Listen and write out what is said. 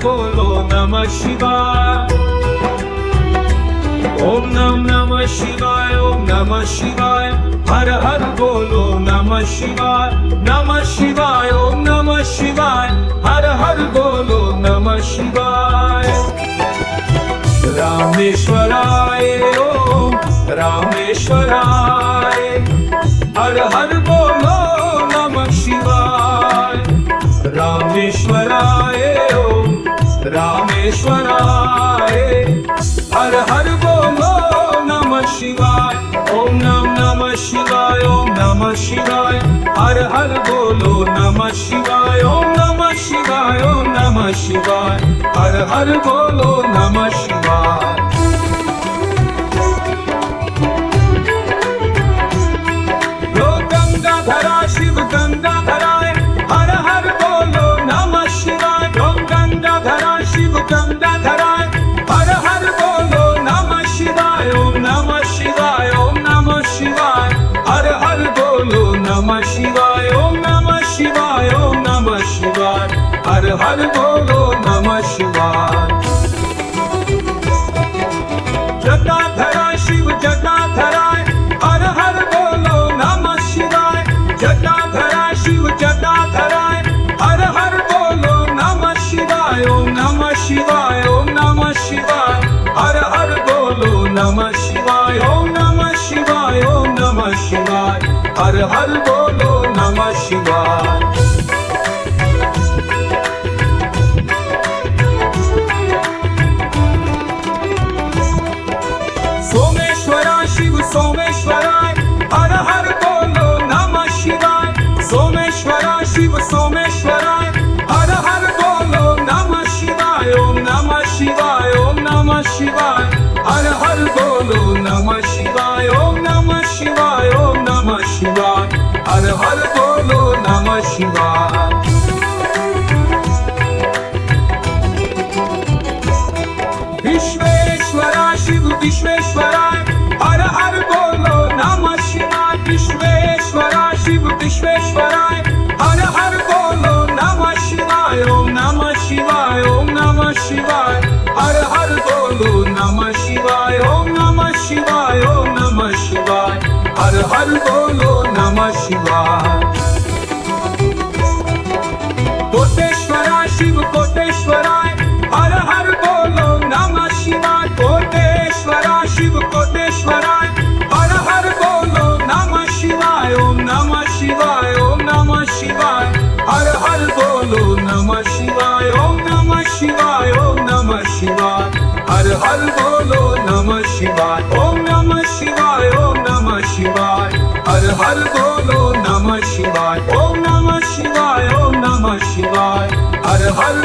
बोलो नमः शिवाय। ओम नमः शिवाय, ओम नमः शिवाय, हर हर बोलो नमः शिवाय। नमः शिवाय, ओम नमः शिवाय, हर हर बोलो नमः शिवाय। रामेश्वराय ओम रामेश्वराय, हर हर बोलो नमः शिवाय। रामेश्वराय ओम रामेश्वराय, हर हर बोलो नमः शिवाय। ओम नमः शिवाय, ओम नमः शिवाय, हर हर बोलो नमः शिवाय। ओम नमः शिवाय, ओम नमः शिवाय, हर हर बोलो नमः शिवाय। गंगाधरा शिव गंगाधराय, हर हर बोलो नमः शिवाय। ओम गंगाधरा शिव गंगाधराय, हर हर बोलो नमः शिवाय। ओम नमः शिवाय, ओम नमः शिवाय, हर हर बोलो नमः शिवाय। ओम नमः शिवाय, ओम नमः शिवाय, हर हर बोलो नमः शिवाय। जटाधरा शिव जटाधराय, हर हर बोलो नमः शिवाय। जटाधरा शिव जटाधराय, हर हर बोलो नमः शिवाय। ओम नमः शिवाय, ओम नमः शिवाय, हर हर बोलो नमः शिवाय। ओम नमः शिवाय, ओम नमः शिवाय, हर हर बोलो नमः शिवाय। सोमेश्वरा शिव सोमेश्वराय, हर हर बोलो नमः शिवाय। सोमेश्वरा शिव सोमेश्वराय, हर हर बोलो नमः शिवाय। ओम नमः शिवाय, ओम नमः शिवाय, हर हर बोलो नमः शिवाय। ओम नमः शिवाय, ओम नमः शिवाय, हर हर बोलो नमः शिवाय। विश्वेश्वरा शिव विश्वेश्वराय, हर हर बोलो नमः शिवाय। विश्वेश्वरा शिव विश्वेश्वराय, हर हर बोलो नमः शिवाय। ओम नमः शिवाय, ओम नमः शिवाय, हर हर बोलो नमः शिवाय। ओम नमः शिवाय, ओम नमः शिवाय, हर हर बोलो नमः शिवाय। कोटेश्वरा शिव कोटेश्वराय, हर हर बोलो नमः शिवाय। कोटेश्वरा शिव कोटेश्वराय, हर हर बोलो नमः शिवाय। ओम नमः शिवाय, ओम नमः शिवाय, हर हर बोलो नमः शिवाय। ओम नमः शिवाय, ओम नमः शिवाय, हर हर बोलो नमः शिवाय। ओम नमः शिवाय, ओम नमः शिवाय, हर हर बोलो नमः शिवाय। ओम नमः शिवाय, ओम नमः शिवाय, हर हर